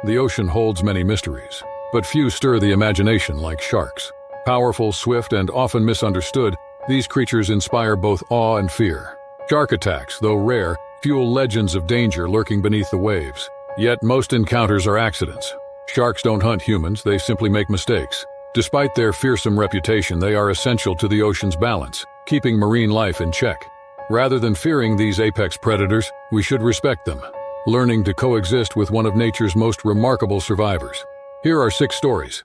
The ocean holds many mysteries, but few stir the imagination like sharks. Powerful, swift, and often misunderstood, these creatures inspire both awe and fear. Shark attacks, though rare, fuel legends of danger lurking beneath the waves. Yet most encounters are accidents. Sharks don't hunt humans, they simply make mistakes. Despite their fearsome reputation, they are essential to the ocean's balance, keeping marine life in check. Rather than fearing these apex predators, we should respect them, learning to coexist with one of nature's most remarkable survivors. Here are 6 stories.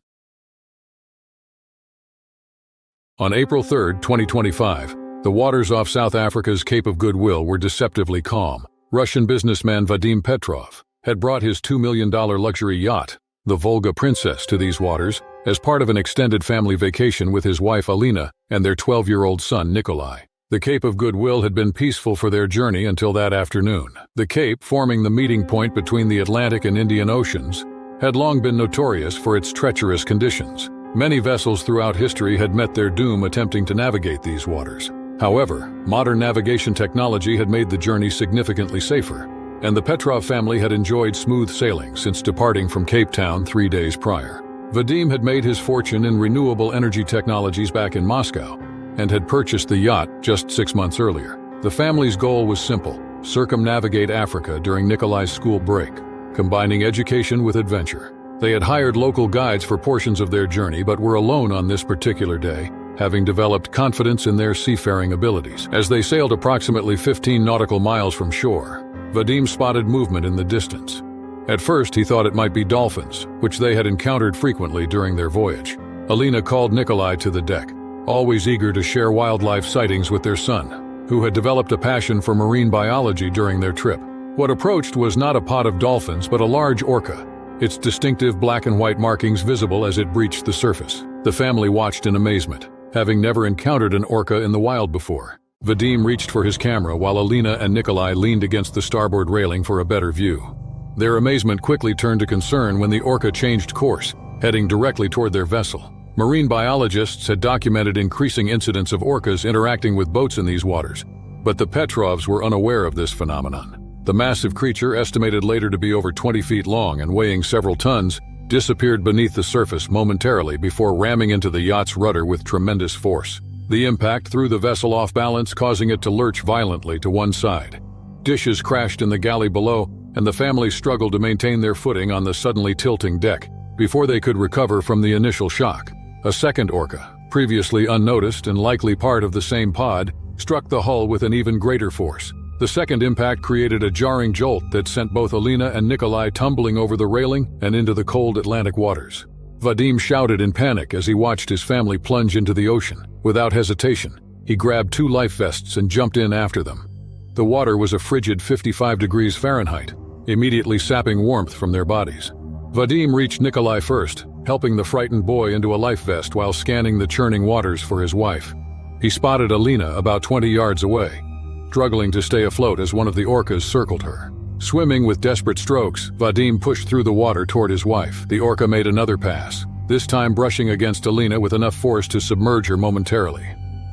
On April 3, 2025, the waters off South Africa's Cape of Goodwill were deceptively calm. Russian businessman Vadim Petrov had brought his $2 million luxury yacht, the Volga Princess, to these waters as part of an extended family vacation with his wife Alina and their 12-year-old son Nikolai. The Cape of Goodwill had been peaceful for their journey until that afternoon. The Cape, forming the meeting point between the Atlantic and Indian Oceans, had long been notorious for its treacherous conditions. Many vessels throughout history had met their doom attempting to navigate these waters. However, modern navigation technology had made the journey significantly safer, and the Petrov family had enjoyed smooth sailing since departing from Cape Town 3 days prior. Vadim had made his fortune in renewable energy technologies back in Moscow, and had purchased the yacht just 6 months earlier. The family's goal was simple: circumnavigate Africa during Nikolai's school break, combining education with adventure. They had hired local guides for portions of their journey but were alone on this particular day, having developed confidence in their seafaring abilities. As they sailed approximately 15 nautical miles from shore, Vadim spotted movement in the distance. At first, he thought it might be dolphins, which they had encountered frequently during their voyage. Alina called Nikolai to the deck, always eager to share wildlife sightings with their son, who had developed a passion for marine biology during their trip. What approached was not a pod of dolphins but a large orca, its distinctive black and white markings visible as it breached the surface. The family watched in amazement, having never encountered an orca in the wild before. Vadim reached for his camera while Alina and Nikolai leaned against the starboard railing for a better view. Their amazement quickly turned to concern when the orca changed course, heading directly toward their vessel. Marine biologists had documented increasing incidents of orcas interacting with boats in these waters, but the Petrovs were unaware of this phenomenon. The massive creature, estimated later to be over 20 feet long and weighing several tons, disappeared beneath the surface momentarily before ramming into the yacht's rudder with tremendous force. The impact threw the vessel off balance, causing it to lurch violently to one side. Dishes crashed in the galley below, and the family struggled to maintain their footing on the suddenly tilting deck before they could recover from the initial shock. A second orca, previously unnoticed and likely part of the same pod, struck the hull with an even greater force. The second impact created a jarring jolt that sent both Alina and Nikolai tumbling over the railing and into the cold Atlantic waters. Vadim shouted in panic as he watched his family plunge into the ocean. Without hesitation, he grabbed 2 life vests and jumped in after them. The water was a frigid 55 degrees Fahrenheit, immediately sapping warmth from their bodies. Vadim reached Nikolai first, helping the frightened boy into a life vest while scanning the churning waters for his wife. He spotted Alina about 20 yards away, struggling to stay afloat as one of the orcas circled her. Swimming with desperate strokes, Vadim pushed through the water toward his wife. The orca made another pass, this time brushing against Alina with enough force to submerge her momentarily.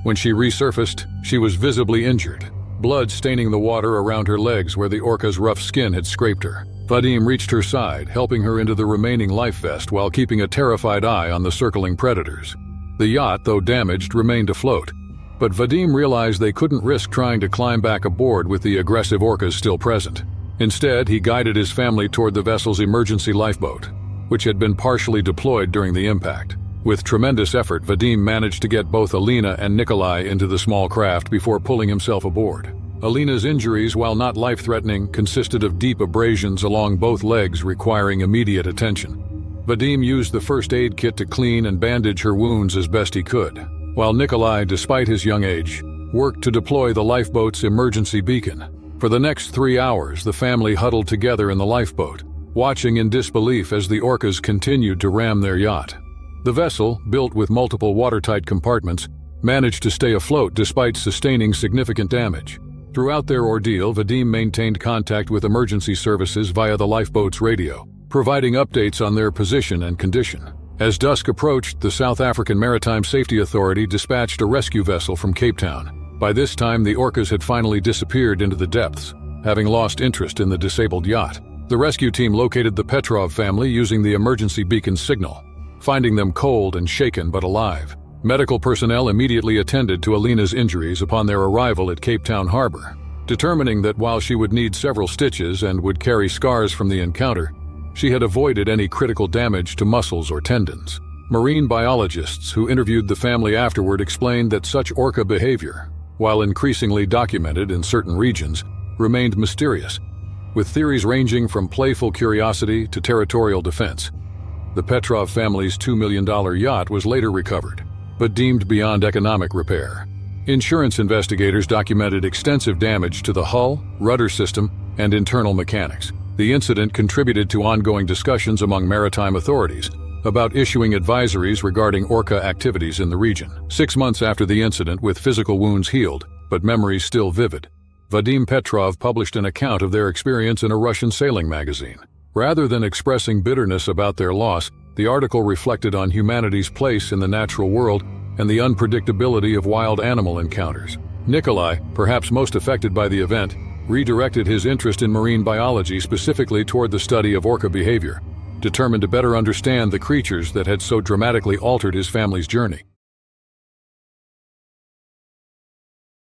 When she resurfaced, she was visibly injured, blood staining the water around her legs where the orca's rough skin had scraped her. Vadim reached her side, helping her into the remaining life vest while keeping a terrified eye on the circling predators. The yacht, though damaged, remained afloat, but Vadim realized they couldn't risk trying to climb back aboard with the aggressive orcas still present. Instead, he guided his family toward the vessel's emergency lifeboat, which had been partially deployed during the impact. With tremendous effort, Vadim managed to get both Alina and Nikolai into the small craft before pulling himself aboard. Alina's injuries, while not life-threatening, consisted of deep abrasions along both legs requiring immediate attention. Vadim used the first aid kit to clean and bandage her wounds as best he could, while Nikolai, despite his young age, worked to deploy the lifeboat's emergency beacon. For the next 3 hours, the family huddled together in the lifeboat, watching in disbelief as the orcas continued to ram their yacht. The vessel, built with multiple watertight compartments, managed to stay afloat despite sustaining significant damage. Throughout their ordeal, Vadim maintained contact with emergency services via the lifeboat's radio, providing updates on their position and condition. As dusk approached, the South African Maritime Safety Authority dispatched a rescue vessel from Cape Town. By this time, the orcas had finally disappeared into the depths, having lost interest in the disabled yacht. The rescue team located the Petrov family using the emergency beacon signal, finding them cold and shaken but alive. Medical personnel immediately attended to Alina's injuries upon their arrival at Cape Town Harbor, determining that while she would need several stitches and would carry scars from the encounter, she had avoided any critical damage to muscles or tendons. Marine biologists who interviewed the family afterward explained that such orca behavior, while increasingly documented in certain regions, remained mysterious, with theories ranging from playful curiosity to territorial defense. The Petrov family's $2 million yacht was later recovered, but deemed beyond economic repair. Insurance investigators documented extensive damage to the hull, rudder system, and internal mechanics. The incident contributed to ongoing discussions among maritime authorities about issuing advisories regarding orca activities in the region. 6 months after the incident, with physical wounds healed, but memories still vivid, Vadim Petrov published an account of their experience in a Russian sailing magazine. Rather than expressing bitterness about their loss, the article reflected on humanity's place in the natural world and the unpredictability of wild animal encounters. Nikolai, perhaps most affected by the event, redirected his interest in marine biology, specifically toward the study of orca behavior, determined to better understand the creatures that had so dramatically altered his family's journey.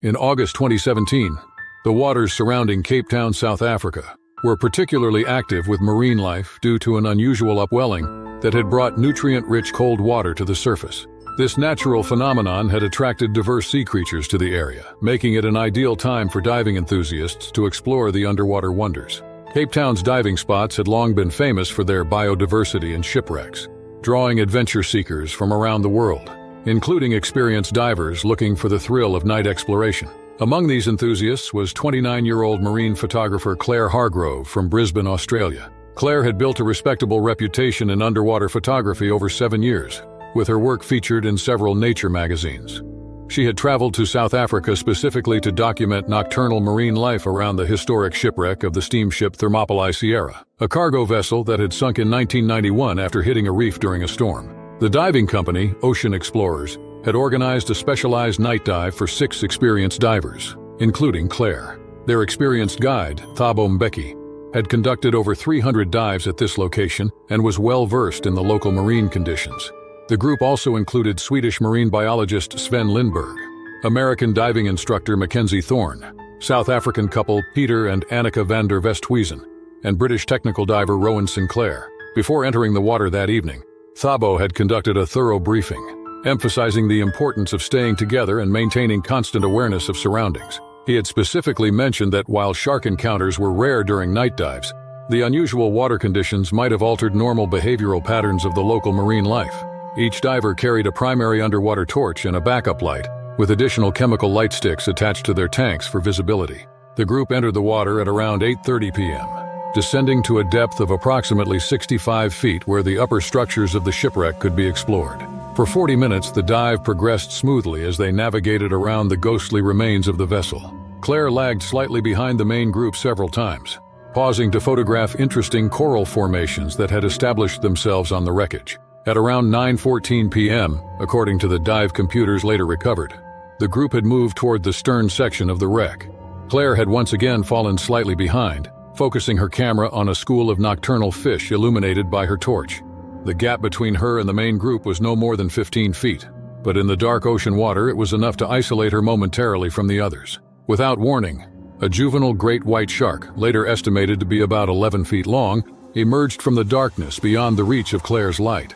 In August 2017, the waters surrounding Cape Town, South Africa, were particularly active with marine life due to an unusual upwelling that had brought nutrient-rich cold water to the surface. This natural phenomenon had attracted diverse sea creatures to the area, making it an ideal time for diving enthusiasts to explore the underwater wonders. Cape Town's diving spots had long been famous for their biodiversity and shipwrecks, drawing adventure seekers from around the world, including experienced divers looking for the thrill of night exploration. Among these enthusiasts was 29-year-old marine photographer Claire Hargrove from Brisbane, Australia. Claire had built a respectable reputation in underwater photography over 7 years, with her work featured in several nature magazines. She had traveled to South Africa specifically to document nocturnal marine life around the historic shipwreck of the steamship Thermopylae Sierra, a cargo vessel that had sunk in 1991 after hitting a reef during a storm. The diving company, Ocean Explorers, had organized a specialized night dive for 6 experienced divers, including Claire. Their experienced guide, Thabo Mbeki, had conducted over 300 dives at this location and was well versed in the local marine conditions. The group also included Swedish marine biologist Sven Lindberg, American diving instructor Mackenzie Thorne, South African couple Peter and Annika van der Westhuizen, and British technical diver Rowan Sinclair. Before entering the water that evening, Thabo had conducted a thorough briefing, emphasizing the importance of staying together and maintaining constant awareness of surroundings. He had specifically mentioned that while shark encounters were rare during night dives, the unusual water conditions might have altered normal behavioral patterns of the local marine life. Each diver carried a primary underwater torch and a backup light, with additional chemical light sticks attached to their tanks for visibility. The group entered the water at around 8:30 p.m., descending to a depth of approximately 65 feet where the upper structures of the shipwreck could be explored. For 40 minutes, the dive progressed smoothly as they navigated around the ghostly remains of the vessel. Claire lagged slightly behind the main group several times, pausing to photograph interesting coral formations that had established themselves on the wreckage. At around 9:14 p.m., according to the dive computers later recovered, the group had moved toward the stern section of the wreck. Claire had once again fallen slightly behind, focusing her camera on a school of nocturnal fish illuminated by her torch. The gap between her and the main group was no more than 15 feet, but in the dark ocean water it was enough to isolate her momentarily from the others. Without warning, a juvenile great white shark, later estimated to be about 11 feet long, emerged from the darkness beyond the reach of Claire's light.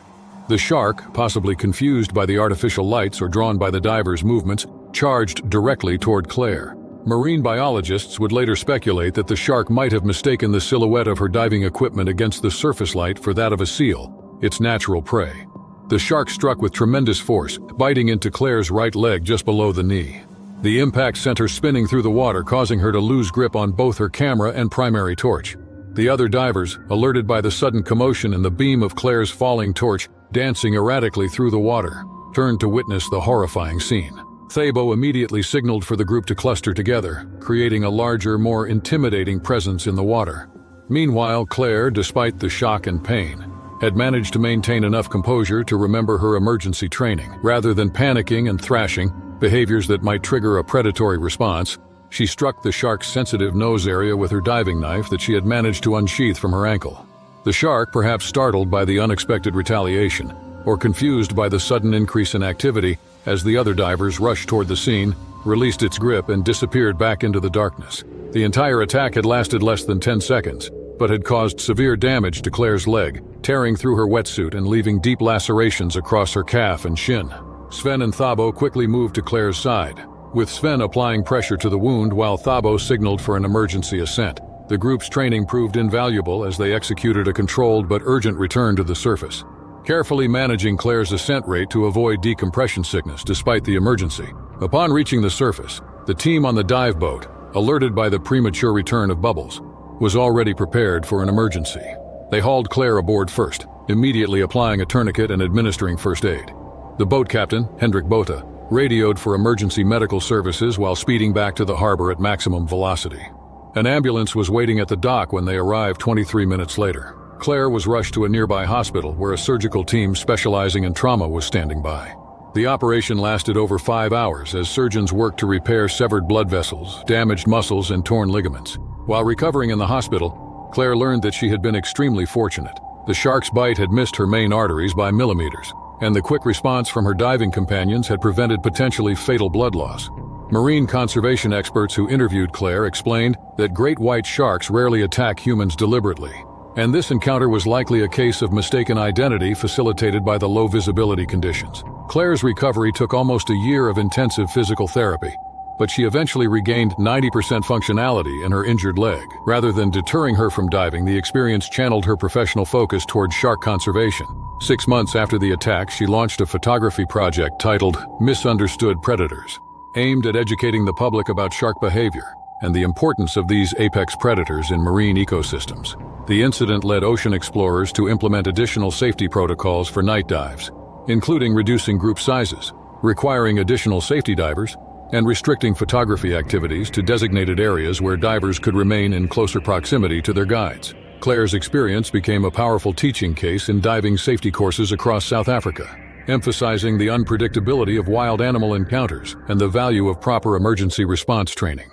The shark, possibly confused by the artificial lights or drawn by the diver's movements, charged directly toward Claire. Marine biologists would later speculate that the shark might have mistaken the silhouette of her diving equipment against the surface light for that of a seal, its natural prey. The shark struck with tremendous force, biting into Claire's right leg just below the knee. The impact sent her spinning through the water, causing her to lose grip on both her camera and primary torch. The other divers, alerted by the sudden commotion and the beam of Claire's falling torch dancing erratically through the water, turned to witness the horrifying scene. Thabo immediately signaled for the group to cluster together, creating a larger, more intimidating presence in the water. Meanwhile, Claire, despite the shock and pain, had managed to maintain enough composure to remember her emergency training. Rather than panicking and thrashing, behaviors that might trigger a predatory response, She struck the shark's sensitive nose area with her diving knife that she had managed to unsheath from her ankle. The shark, perhaps startled by the unexpected retaliation, or confused by the sudden increase in activity as the other divers rushed toward the scene, released its grip and disappeared back into the darkness. The entire attack had lasted less than 10 seconds, but had caused severe damage to Claire's leg, tearing through her wetsuit and leaving deep lacerations across her calf and shin. Sven and Thabo quickly moved to Claire's side, with Sven applying pressure to the wound while Thabo signaled for an emergency ascent. The group's training proved invaluable as they executed a controlled but urgent return to the surface, carefully managing Claire's ascent rate to avoid decompression sickness despite the emergency. Upon reaching the surface, the team on the dive boat, alerted by the premature return of Bubbles, was already prepared for an emergency. They hauled Claire aboard first, immediately applying a tourniquet and administering first aid. The boat captain, Hendrik Botha, radioed for emergency medical services while speeding back to the harbor at maximum velocity. An ambulance was waiting at the dock when they arrived 23 minutes later. Claire was rushed to a nearby hospital where a surgical team specializing in trauma was standing by. The operation lasted over 5 hours as surgeons worked to repair severed blood vessels, damaged muscles, and torn ligaments. While recovering in the hospital, Claire learned that she had been extremely fortunate. The shark's bite had missed her main arteries by millimeters, and the quick response from her diving companions had prevented potentially fatal blood loss. Marine conservation experts who interviewed Claire explained that great white sharks rarely attack humans deliberately, and this encounter was likely a case of mistaken identity facilitated by the low visibility conditions. Claire's recovery took almost a year of intensive physical therapy, but she eventually regained 90% functionality in her injured leg. Rather than deterring her from diving, the experience channeled her professional focus toward shark conservation. 6 months after the attack, she launched a photography project titled Misunderstood Predators, aimed at educating the public about shark behavior and the importance of these apex predators in marine ecosystems. The incident led ocean explorers to implement additional safety protocols for night dives, including reducing group sizes, requiring additional safety divers, and restricting photography activities to designated areas where divers could remain in closer proximity to their guides. Claire's experience became a powerful teaching case in diving safety courses across South Africa, emphasizing the unpredictability of wild animal encounters and the value of proper emergency response training.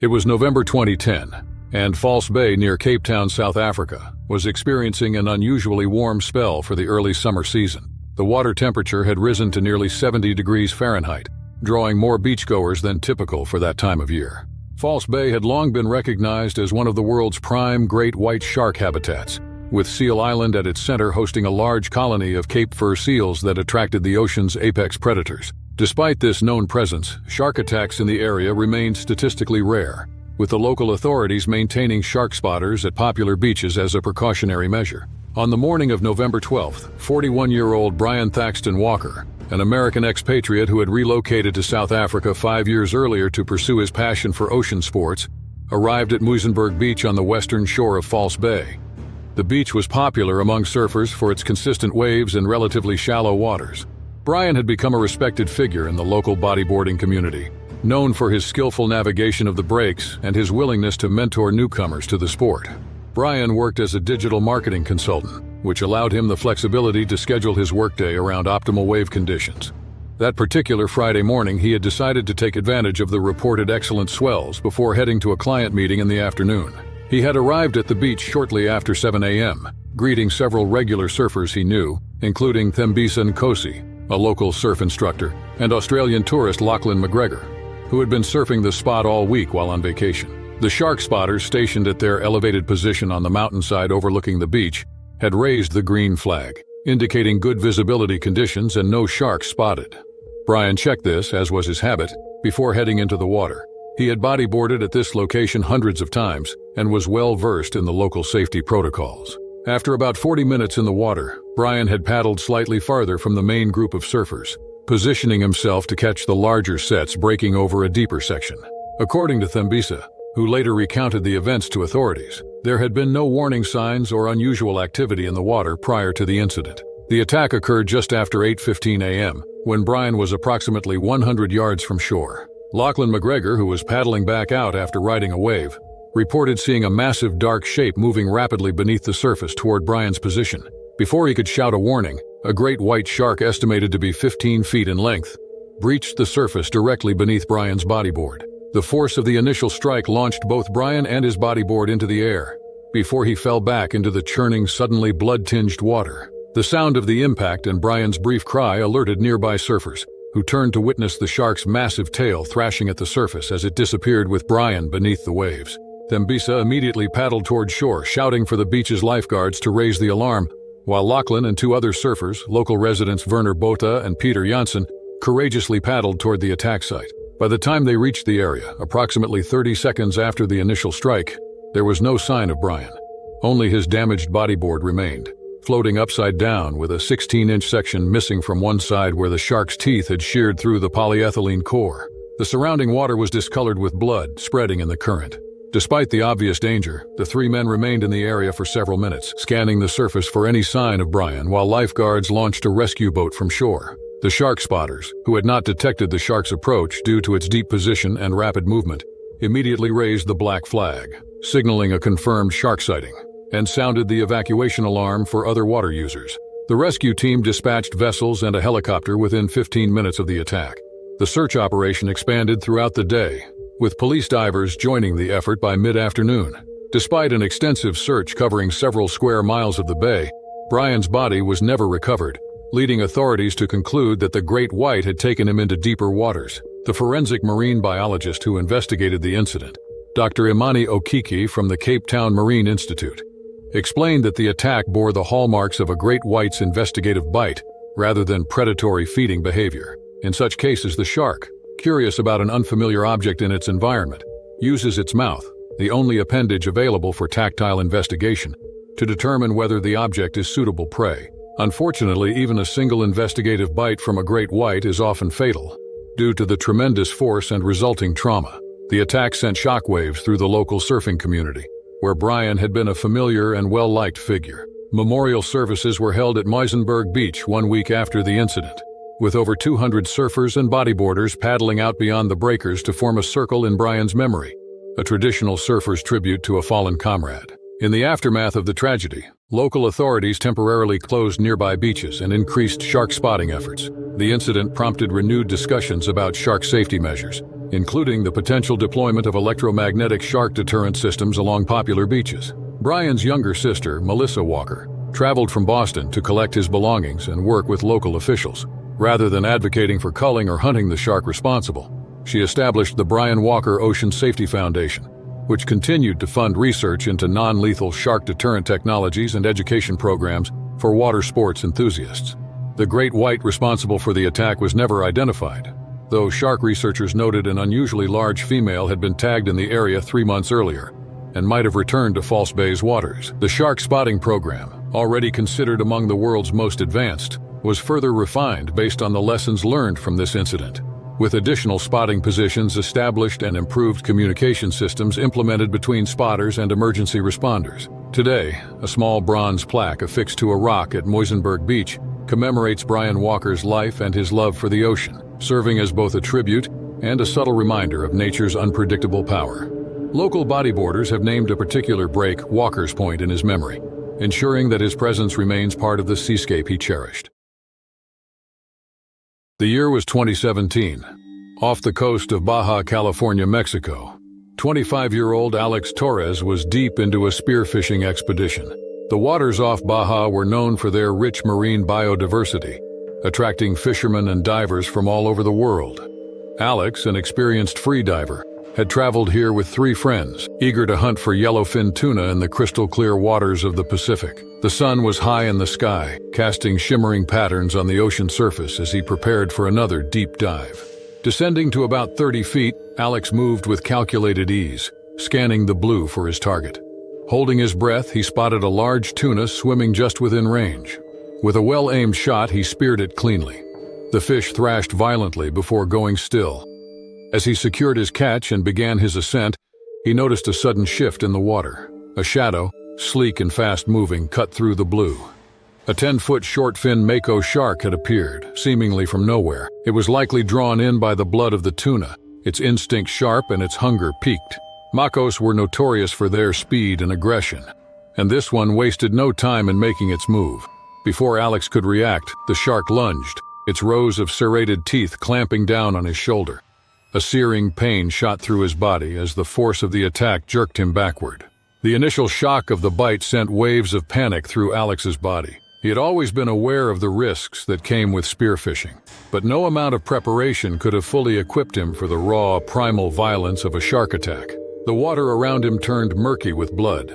It was November 2010, and False Bay near Cape Town, South Africa, was experiencing an unusually warm spell for the early summer season. The water temperature had risen to nearly 70 degrees Fahrenheit, drawing more beachgoers than typical for that time of year. False Bay had long been recognized as one of the world's prime great white shark habitats, with Seal Island at its center hosting a large colony of Cape fur seals that attracted the ocean's apex predators. Despite this known presence, shark attacks in the area remained statistically rare, with the local authorities maintaining shark spotters at popular beaches as a precautionary measure. On the morning of November 12th, 41-year-old Brian Thaxton Walker, an American expatriate who had relocated to South Africa 5 years earlier to pursue his passion for ocean sports, arrived at Muizenberg Beach on the western shore of False Bay. The beach was popular among surfers for its consistent waves and relatively shallow waters. Brian had become a respected figure in the local bodyboarding community, known for his skillful navigation of the breaks and his willingness to mentor newcomers to the sport. Brian worked as a digital marketing consultant, which allowed him the flexibility to schedule his workday around optimal wave conditions. That particular Friday morning, he had decided to take advantage of the reported excellent swells before heading to a client meeting in the afternoon. He had arrived at the beach shortly after 7 a.m., greeting several regular surfers he knew, including Thembisa Nkosi, a local surf instructor, and Australian tourist Lachlan McGregor, who had been surfing the spot all week while on vacation. The shark spotters stationed at their elevated position on the mountainside overlooking the beach had raised the green flag, indicating good visibility conditions and no sharks spotted. Brian checked this, as was his habit, before heading into the water. He had bodyboarded at this location hundreds of times and was well versed in the local safety protocols. After about 40 minutes in the water, Brian had paddled slightly farther from the main group of surfers, positioning himself to catch the larger sets breaking over a deeper section. According to Thembisa, who later recounted the events to authorities, there had been no warning signs or unusual activity in the water prior to the incident. The attack occurred just after 8:15 a.m., when Brian was approximately 100 yards from shore. Lachlan McGregor, who was paddling back out after riding a wave, reported seeing a massive dark shape moving rapidly beneath the surface toward Brian's position. Before he could shout a warning, a great white shark estimated to be 15 feet in length breached the surface directly beneath Brian's bodyboard. The force of the initial strike launched both Brian and his bodyboard into the air, before he fell back into the churning, suddenly blood-tinged water. The sound of the impact and Brian's brief cry alerted nearby surfers, who turned to witness the shark's massive tail thrashing at the surface as it disappeared with Brian beneath the waves. Thembisa immediately paddled toward shore, shouting for the beach's lifeguards to raise the alarm, while Lachlan and two other surfers, local residents Werner Botha and Peter Janssen, courageously paddled toward the attack site. By the time they reached the area, approximately 30 seconds after the initial strike, there was no sign of Brian. Only his damaged bodyboard remained, floating upside down with a 16-inch section missing from one side where the shark's teeth had sheared through the polyethylene core. The surrounding water was discolored with blood, spreading in the current. Despite the obvious danger, the three men remained in the area for several minutes, scanning the surface for any sign of Brian while lifeguards launched a rescue boat from shore. The shark spotters, who had not detected the shark's approach due to its deep position and rapid movement, immediately raised the black flag, signaling a confirmed shark sighting, and sounded the evacuation alarm for other water users. The rescue team dispatched vessels and a helicopter within 15 minutes of the attack. The search operation expanded throughout the day, with police divers joining the effort by mid-afternoon. Despite an extensive search covering several square miles of the bay, Brian's body was never recovered, leading authorities to conclude that the great white had taken him into deeper waters. The forensic marine biologist who investigated the incident, Dr. Imani Okiki from the Cape Town Marine Institute, explained that the attack bore the hallmarks of a great white's investigative bite rather than predatory feeding behavior. In such cases, the shark, curious about an unfamiliar object in its environment, uses its mouth, the only appendage available for tactile investigation, to determine whether the object is suitable prey. Unfortunately, even a single investigative bite from a great white is often fatal, due to the tremendous force and resulting trauma. The attack sent shockwaves through the local surfing community, where Brian had been a familiar and well-liked figure. Memorial services were held at Muizenberg Beach 1 week after the incident, with over 200 surfers and bodyboarders paddling out beyond the breakers to form a circle in Brian's memory, a traditional surfer's tribute to a fallen comrade. In the aftermath of the tragedy, local authorities temporarily closed nearby beaches and increased shark spotting efforts. The incident prompted renewed discussions about shark safety measures, including the potential deployment of electromagnetic shark deterrent systems along popular beaches. Brian's younger sister, Melissa Walker, traveled from Boston to collect his belongings and work with local officials. Rather than advocating for culling or hunting the shark responsible, she established the Brian Walker Ocean Safety Foundation, which continued to fund research into non-lethal shark deterrent technologies and education programs for water sports enthusiasts. The great white responsible for the attack was never identified, though shark researchers noted an unusually large female had been tagged in the area 3 months earlier and might have returned to False Bay's waters. The shark spotting program, already considered among the world's most advanced, was further refined based on the lessons learned from this incident, with additional spotting positions established and improved communication systems implemented between spotters and emergency responders. Today, a small bronze plaque affixed to a rock at Muizenberg Beach commemorates Brian Walker's life and his love for the ocean, serving as both a tribute and a subtle reminder of nature's unpredictable power. Local bodyboarders have named a particular break Walker's Point in his memory, ensuring that his presence remains part of the seascape he cherished. The year was 2017. Off the coast of Baja California, Mexico, 25-year-old Alex Torres was deep into a spearfishing expedition. The waters off Baja were known for their rich marine biodiversity, attracting fishermen and divers from all over the world. Alex, an experienced freediver, had traveled here with 3 friends, eager to hunt for yellowfin tuna in the crystal-clear waters of the Pacific. The sun was high in the sky, casting shimmering patterns on the ocean surface as he prepared for another deep dive. Descending to about 30 feet, Alex moved with calculated ease, scanning the blue for his target. Holding his breath, he spotted a large tuna swimming just within range. With a well-aimed shot, he speared it cleanly. The fish thrashed violently before going still. As he secured his catch and began his ascent, he noticed a sudden shift in the water. A shadow, sleek and fast-moving, cut through the blue. A 10-foot short-fin mako shark had appeared, seemingly from nowhere. It was likely drawn in by the blood of the tuna, its instinct sharp and its hunger piqued. Makos were notorious for their speed and aggression, and this one wasted no time in making its move. Before Alex could react, the shark lunged, its rows of serrated teeth clamping down on his shoulder. A searing pain shot through his body as the force of the attack jerked him backward. The initial shock of the bite sent waves of panic through Alex's body. He had always been aware of the risks that came with spearfishing, but no amount of preparation could have fully equipped him for the raw, primal violence of a shark attack. The water around him turned murky with blood,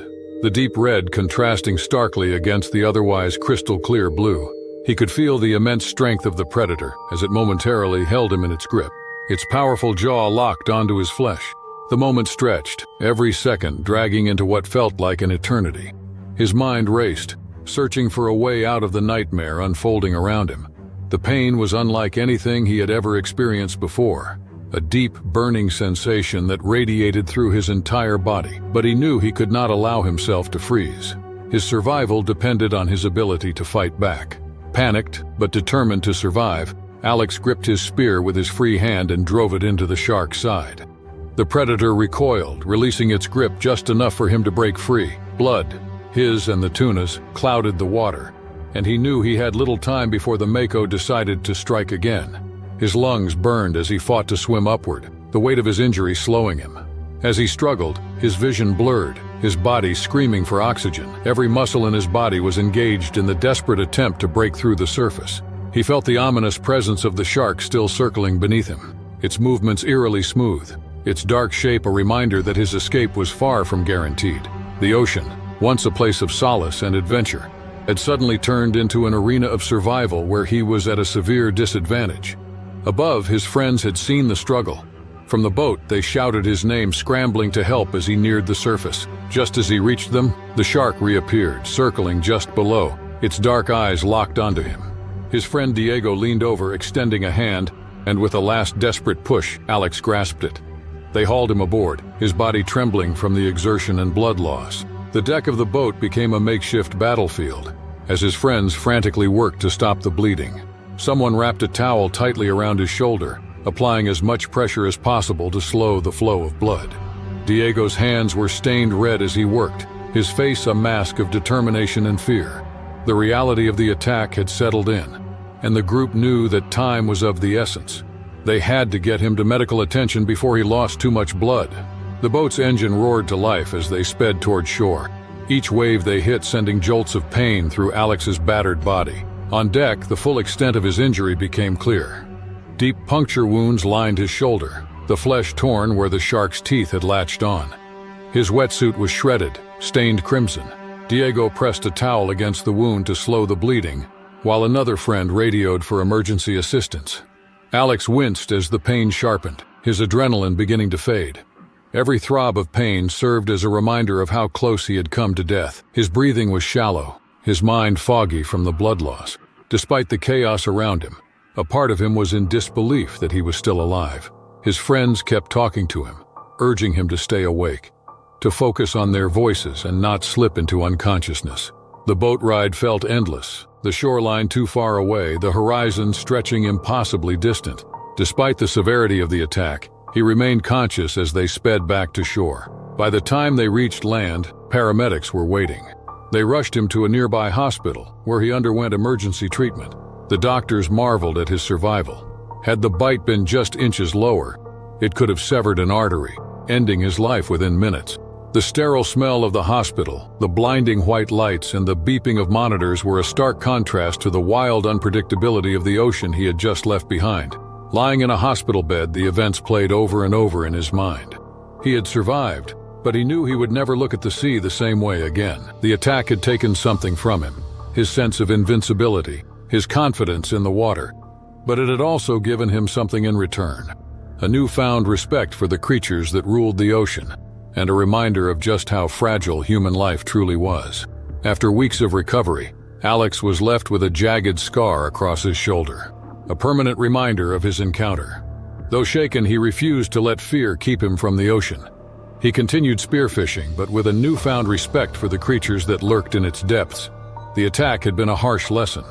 the deep red contrasting starkly against the otherwise crystal-clear blue. He could feel the immense strength of the predator as it momentarily held him in its grip. Its powerful jaw locked onto his flesh. The moment stretched, every second dragging into what felt like an eternity. His mind raced, searching for a way out of the nightmare unfolding around him. The pain was unlike anything he had ever experienced before, a deep, burning sensation that radiated through his entire body. But he knew he could not allow himself to freeze. His survival depended on his ability to fight back. Panicked, but determined to survive, Alex gripped his spear with his free hand and drove it into the shark's side. The predator recoiled, releasing its grip just enough for him to break free. Blood, his and the tuna's, clouded the water, and he knew he had little time before the mako decided to strike again. His lungs burned as he fought to swim upward, the weight of his injury slowing him. As he struggled, his vision blurred, his body screaming for oxygen. Every muscle in his body was engaged in the desperate attempt to break through the surface. He felt the ominous presence of the shark still circling beneath him, its movements eerily smooth, its dark shape a reminder that his escape was far from guaranteed. The ocean, once a place of solace and adventure, had suddenly turned into an arena of survival where he was at a severe disadvantage. Above, his friends had seen the struggle. From the boat, they shouted his name, scrambling to help as he neared the surface. Just as he reached them, the shark reappeared, circling just below, its dark eyes locked onto him. His friend Diego leaned over, extending a hand, and with a last desperate push, Alex grasped it. They hauled him aboard, his body trembling from the exertion and blood loss. The deck of the boat became a makeshift battlefield, as his friends frantically worked to stop the bleeding. Someone wrapped a towel tightly around his shoulder, applying as much pressure as possible to slow the flow of blood. Diego's hands were stained red as he worked, his face a mask of determination and fear. The reality of the attack had settled in, and the group knew that time was of the essence. They had to get him to medical attention before he lost too much blood. The boat's engine roared to life as they sped toward shore, each wave they hit sending jolts of pain through Alex's battered body. On deck, the full extent of his injury became clear. Deep puncture wounds lined his shoulder, the flesh torn where the shark's teeth had latched on. His wetsuit was shredded, stained crimson. Diego pressed a towel against the wound to slow the bleeding, while another friend radioed for emergency assistance. Alex winced as the pain sharpened, his adrenaline beginning to fade. Every throb of pain served as a reminder of how close he had come to death. His breathing was shallow, his mind foggy from the blood loss. Despite the chaos around him, a part of him was in disbelief that he was still alive. His friends kept talking to him, urging him to stay awake, to focus on their voices and not slip into unconsciousness. The boat ride felt endless, the shoreline too far away, the horizon stretching impossibly distant. Despite the severity of the attack, he remained conscious as they sped back to shore. By the time they reached land, paramedics were waiting. They rushed him to a nearby hospital, where he underwent emergency treatment. The doctors marveled at his survival. Had the bite been just inches lower, it could have severed an artery, ending his life within minutes. The sterile smell of the hospital, the blinding white lights, and the beeping of monitors were a stark contrast to the wild unpredictability of the ocean he had just left behind. Lying in a hospital bed, the events played over and over in his mind. He had survived, but he knew he would never look at the sea the same way again. The attack had taken something from him, his sense of invincibility, his confidence in the water, but it had also given him something in return, a newfound respect for the creatures that ruled the ocean, and a reminder of just how fragile human life truly was. After weeks of recovery, Alex was left with a jagged scar across his shoulder, a permanent reminder of his encounter. Though shaken, he refused to let fear keep him from the ocean. He continued spearfishing, but with a newfound respect for the creatures that lurked in its depths. The attack had been a harsh lesson,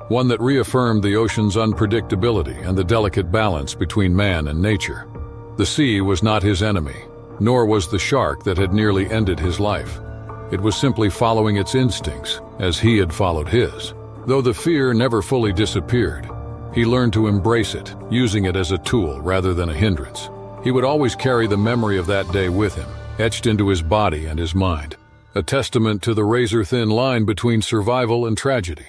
one that reaffirmed the ocean's unpredictability and the delicate balance between man and nature. The sea was not his enemy, nor was the shark that had nearly ended his life. It was simply following its instincts, as he had followed his. Though the fear never fully disappeared, He learned to embrace it, using it as a tool rather than a hindrance. He would always carry the memory of that day with him, etched into his body and his mind, a testament to the razor-thin line between survival and tragedy.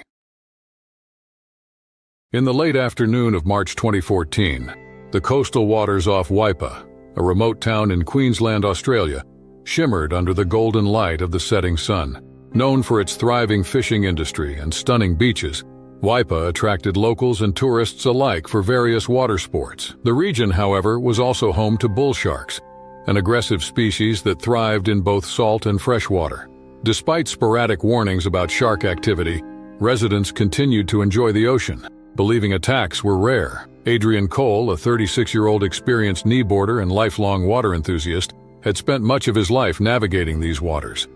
In the late afternoon of March 2014, the coastal waters off Waipa, a remote town in Queensland, Australia, shimmered under the golden light of the setting sun. Known for its thriving fishing industry and stunning beaches, Waipa attracted locals and tourists alike for various water sports. The region, however, was also home to bull sharks, an aggressive species that thrived in both salt and fresh water. Despite sporadic warnings about shark activity, residents continued to enjoy the ocean, believing attacks were rare. Adrian Cole, a 36-year-old experienced kneeboarder and lifelong water enthusiast, had spent much of his life navigating these waters.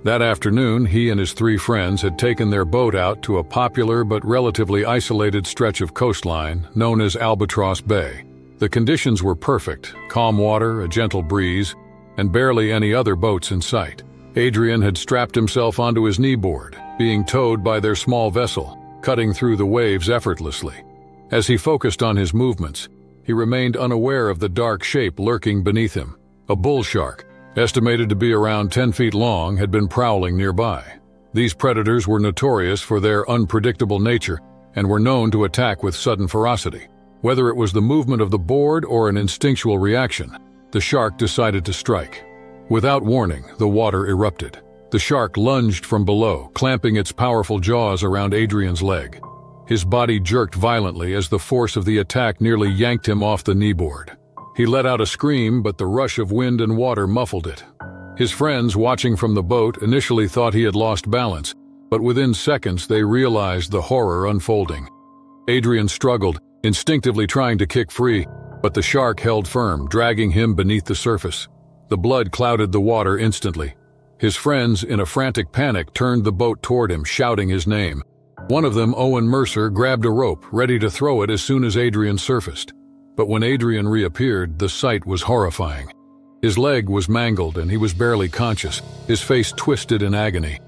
That afternoon, he and his 3 friends had taken their boat out to a popular but relatively isolated stretch of coastline known as Albatross Bay. The conditions were perfect: calm water, a gentle breeze, and barely any other boats in sight. Adrian had strapped himself onto his kneeboard, being towed by their small vessel, cutting through the waves effortlessly. As he focused on his movements, he remained unaware of the dark shape lurking beneath him. A bull shark, estimated to be around 10 feet long, had been prowling nearby. These predators were notorious for their unpredictable nature and were known to attack with sudden ferocity. Whether it was the movement of the board or an instinctual reaction, the shark decided to strike. Without warning, the water erupted. The shark lunged from below, clamping its powerful jaws around Adrian's leg. His body jerked violently as the force of the attack nearly yanked him off the kneeboard. He let out a scream, but the rush of wind and water muffled it. His friends, watching from the boat, initially thought he had lost balance, but within seconds they realized the horror unfolding. Adrian struggled, instinctively trying to kick free, but the shark held firm, dragging him beneath the surface. The blood clouded the water instantly. His friends, in a frantic panic, turned the boat toward him, shouting his name. One of them, Owen Mercer, grabbed a rope, ready to throw it as soon as Adrian surfaced. But when Adrian reappeared, the sight was horrifying. His leg was mangled and he was barely conscious, his face twisted in agony.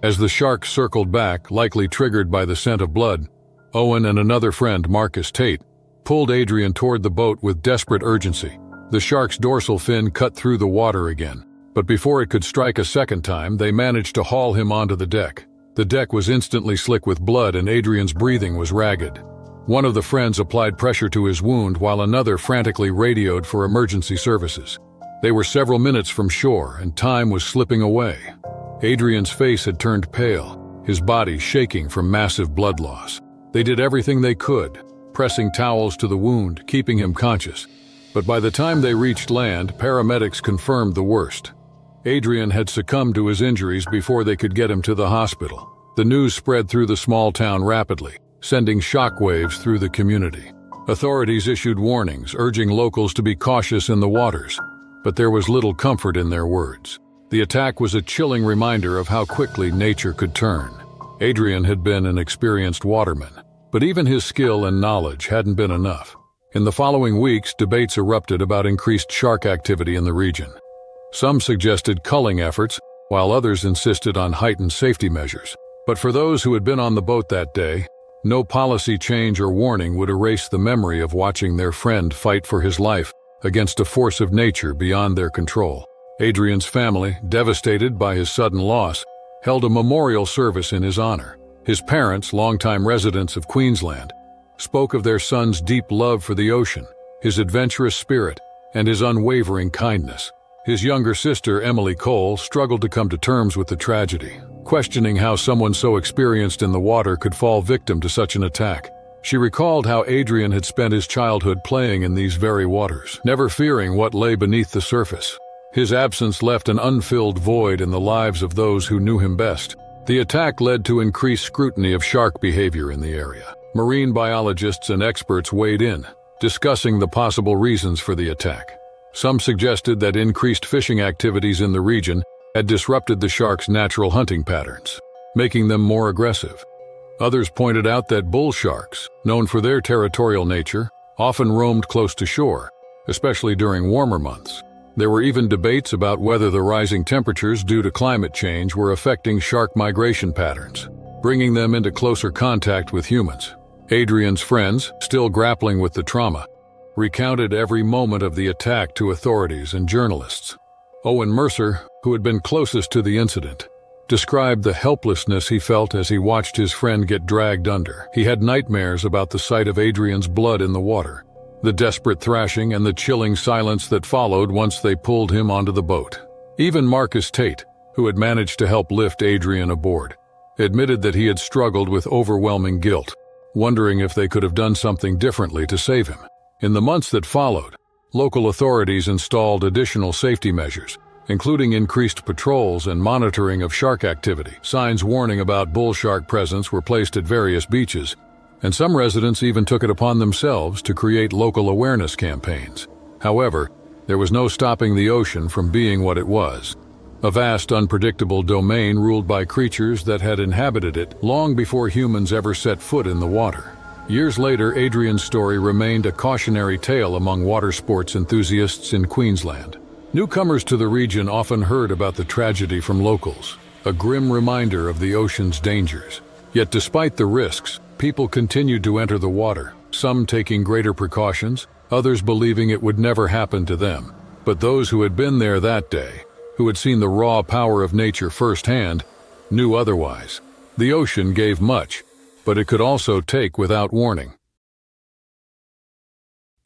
As the shark circled back, likely triggered by the scent of blood, Owen and another friend, Marcus Tate, pulled Adrian toward the boat with desperate urgency. The shark's dorsal fin cut through the water again, but before it could strike a second time, they managed to haul him onto the deck. The deck was instantly slick with blood and Adrian's breathing was ragged. One of the friends applied pressure to his wound while another frantically radioed for emergency services. They were several minutes from shore and time was slipping away. Adrian's face had turned pale, his body shaking from massive blood loss. They did everything they could, pressing towels to the wound, keeping him conscious. But by the time they reached land, paramedics confirmed the worst. Adrian had succumbed to his injuries before they could get him to the hospital. The news spread through the small town rapidly, sending shockwaves through the community. Authorities issued warnings, urging locals to be cautious in the waters, but there was little comfort in their words. The attack was a chilling reminder of how quickly nature could turn. Adrian had been an experienced waterman, but even his skill and knowledge hadn't been enough. In the following weeks, debates erupted about increased shark activity in the region. Some suggested culling efforts, while others insisted on heightened safety measures. But for those who had been on the boat that day, no policy change or warning would erase the memory of watching their friend fight for his life against a force of nature beyond their control. Adrian's family, devastated by his sudden loss, held a memorial service in his honor. His parents, longtime residents of Queensland, spoke of their son's deep love for the ocean, his adventurous spirit, and his unwavering kindness. His younger sister, Emily Cole, struggled to come to terms with the tragedy, questioning how someone so experienced in the water could fall victim to such an attack. She recalled how Adrian had spent his childhood playing in these very waters, never fearing what lay beneath the surface. His absence left an unfilled void in the lives of those who knew him best. The attack led to increased scrutiny of shark behavior in the area. Marine biologists and experts weighed in, discussing the possible reasons for the attack. Some suggested that increased fishing activities in the region had disrupted the sharks' natural hunting patterns, making them more aggressive. Others pointed out that bull sharks, known for their territorial nature, often roamed close to shore, especially during warmer months. There were even debates about whether the rising temperatures due to climate change were affecting shark migration patterns, bringing them into closer contact with humans. Adrian's friends, still grappling with the trauma, recounted every moment of the attack to authorities and journalists. Owen Mercer, who had been closest to the incident, described the helplessness he felt as he watched his friend get dragged under. He had nightmares about the sight of Adrian's blood in the water, the desperate thrashing and the chilling silence that followed once they pulled him onto the boat. Even Marcus Tate, who had managed to help lift Adrian aboard, admitted that he had struggled with overwhelming guilt, wondering if they could have done something differently to save him. In the months that followed, local authorities installed additional safety measures, including increased patrols and monitoring of shark activity. Signs warning about bull shark presence were placed at various beaches, and some residents even took it upon themselves to create local awareness campaigns. However, there was no stopping the ocean from being what it was, a vast, unpredictable domain ruled by creatures that had inhabited it long before humans ever set foot in the water. Years later, Adrian's story remained a cautionary tale among water sports enthusiasts in Queensland. Newcomers to the region often heard about the tragedy from locals, a grim reminder of the ocean's dangers. Yet despite the risks, people continued to enter the water, some taking greater precautions, others believing it would never happen to them. But those who had been there that day, who had seen the raw power of nature firsthand, knew otherwise. The ocean gave much, but it could also take without warning.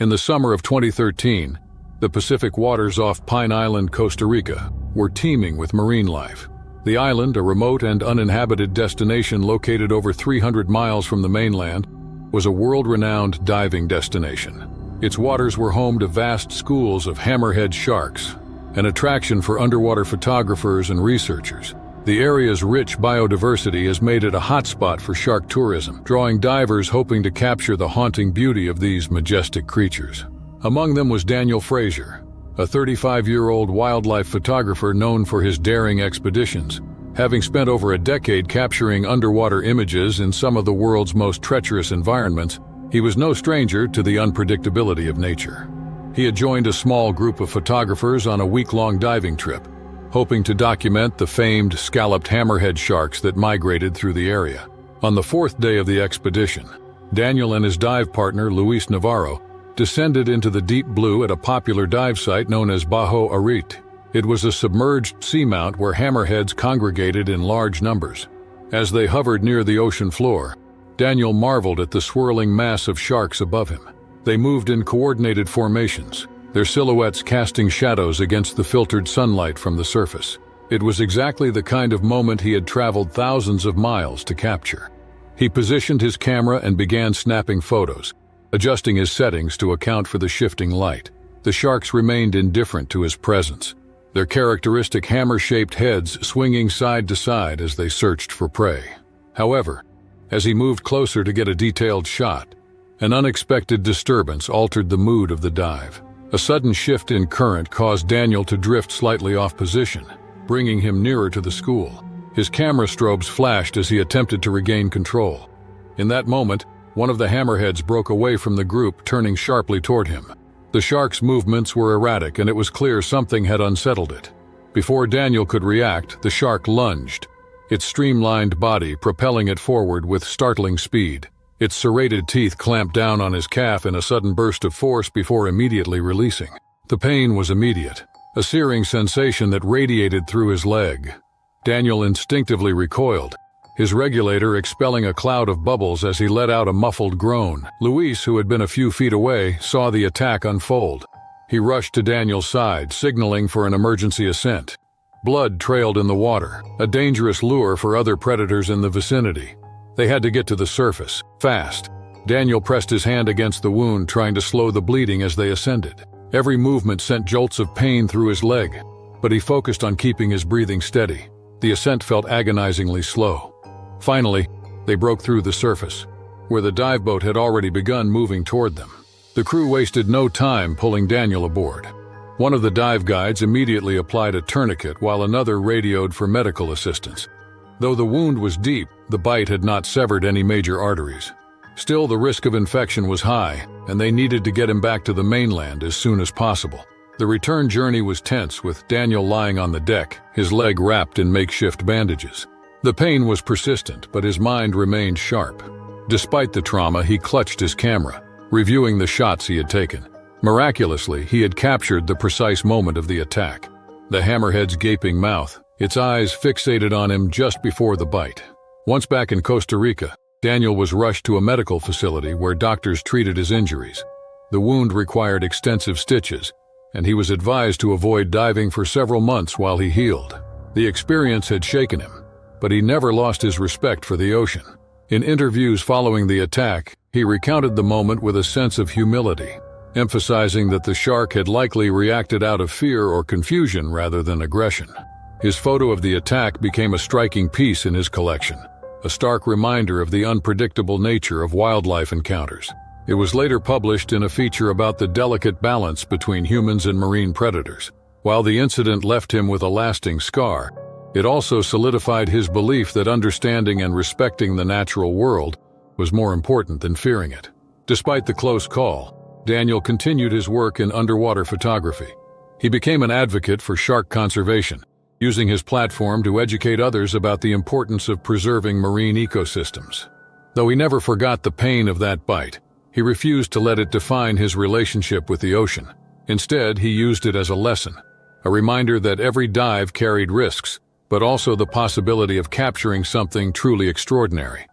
In the summer of 2013, the Pacific waters off Pine Island, Costa Rica, were teeming with marine life. The island, a remote and uninhabited destination located over 300 miles from the mainland, was a world-renowned diving destination. Its waters were home to vast schools of hammerhead sharks, an attraction for underwater photographers and researchers. The area's rich biodiversity has made it a hotspot for shark tourism, drawing divers hoping to capture the haunting beauty of these majestic creatures. Among them was Daniel Fraser, a 35-year-old wildlife photographer known for his daring expeditions. Having spent over a decade capturing underwater images in some of the world's most treacherous environments, he was no stranger to the unpredictability of nature. He had joined a small group of photographers on a week-long diving trip, hoping to document the famed scalloped hammerhead sharks that migrated through the area. On the fourth day of the expedition, Daniel and his dive partner, Luis Navarro, descended into the deep blue at a popular dive site known as Bajo Arit. It was a submerged seamount where hammerheads congregated in large numbers. As they hovered near the ocean floor, Daniel marveled at the swirling mass of sharks above him. They moved in coordinated formations, their silhouettes casting shadows against the filtered sunlight from the surface. It was exactly the kind of moment he had traveled thousands of miles to capture. He positioned his camera and began snapping photos, adjusting his settings to account for the shifting light. The sharks remained indifferent to his presence, their characteristic hammer-shaped heads swinging side to side as they searched for prey. However, as he moved closer to get a detailed shot, an unexpected disturbance altered the mood of the dive. A sudden shift in current caused Daniel to drift slightly off position, bringing him nearer to the school. His camera strobes flashed as he attempted to regain control. In that moment, one of the hammerheads broke away from the group, turning sharply toward him. The shark's movements were erratic, and it was clear something had unsettled it. Before Daniel could react, the shark lunged, its streamlined body propelling it forward with startling speed. Its serrated teeth clamped down on his calf in a sudden burst of force before immediately releasing. The pain was immediate, a searing sensation that radiated through his leg. Daniel instinctively recoiled, his regulator expelling a cloud of bubbles as he let out a muffled groan. Luis, who had been a few feet away, saw the attack unfold. He rushed to Daniel's side, signaling for an emergency ascent. Blood trailed in the water, a dangerous lure for other predators in the vicinity. They had to get to the surface, fast. Daniel pressed his hand against the wound, trying to slow the bleeding as they ascended. Every movement sent jolts of pain through his leg, but he focused on keeping his breathing steady. The ascent felt agonizingly slow. Finally, they broke through the surface, where the dive boat had already begun moving toward them. The crew wasted no time pulling Daniel aboard. One of the dive guides immediately applied a tourniquet while another radioed for medical assistance. Though the wound was deep, the bite had not severed any major arteries. Still, the risk of infection was high, and they needed to get him back to the mainland as soon as possible. The return journey was tense, with Daniel lying on the deck, his leg wrapped in makeshift bandages. The pain was persistent, but his mind remained sharp. Despite the trauma, he clutched his camera, reviewing the shots he had taken. Miraculously, he had captured the precise moment of the attack. The hammerhead's gaping mouth, its eyes fixated on him just before the bite. Once back in Costa Rica, Daniel was rushed to a medical facility where doctors treated his injuries. The wound required extensive stitches, and he was advised to avoid diving for several months while he healed. The experience had shaken him, but he never lost his respect for the ocean. In interviews following the attack, he recounted the moment with a sense of humility, emphasizing that the shark had likely reacted out of fear or confusion rather than aggression. His photo of the attack became a striking piece in his collection, a stark reminder of the unpredictable nature of wildlife encounters. It was later published in a feature about the delicate balance between humans and marine predators. While the incident left him with a lasting scar, it also solidified his belief that understanding and respecting the natural world was more important than fearing it. Despite the close call, Daniel continued his work in underwater photography. He became an advocate for shark conservation, using his platform to educate others about the importance of preserving marine ecosystems. Though he never forgot the pain of that bite, he refused to let it define his relationship with the ocean. Instead, he used it as a lesson, a reminder that every dive carried risks, but also the possibility of capturing something truly extraordinary.